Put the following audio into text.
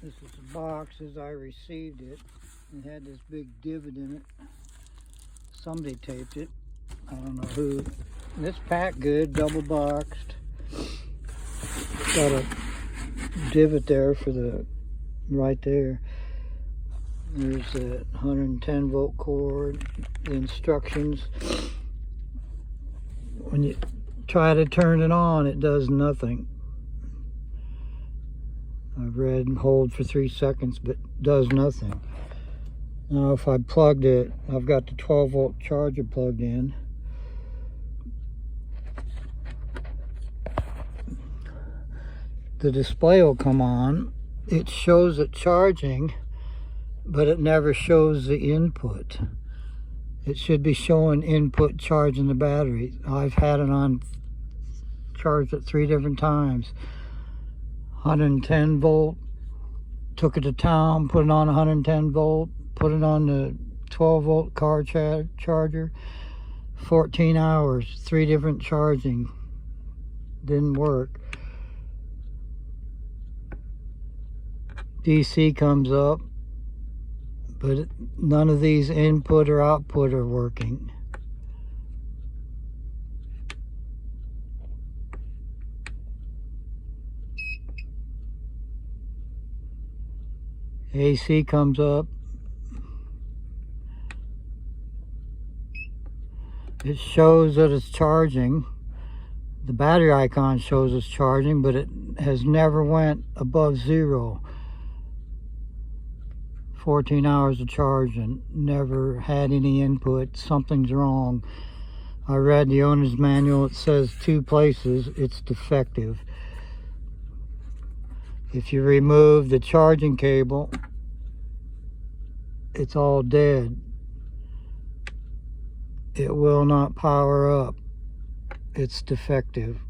This is the box as I received it. It had this big divot in it. Somebody taped it. I don't know who. And it's packed good, double boxed. Got a divot there for the right there. There's the 110 volt cord, the instructions. When you try to turn it on, it does nothing. I've read and hold for 3 seconds, but does nothing. Now if I plugged it, I've got the 12 volt charger plugged in. The display will come on. It shows it charging, but it never shows the input. It should be showing input charging the battery. I've had it on, charged it 3 different times. 110 volt, took it to town, put it on 110 volt, put it on the 12 volt car charger. 14 hours, 3 different charging. Didn't work. DC comes up, but none of these input or output are working. AC comes up. It shows that it's charging. The battery icon shows it's charging, but it has never went above 0. 14 hours of charge and never had any input. Something's wrong. I read the owner's manual. It says 2 places it's defective. If you remove the charging cable, it's all dead. It will not power up. It's defective.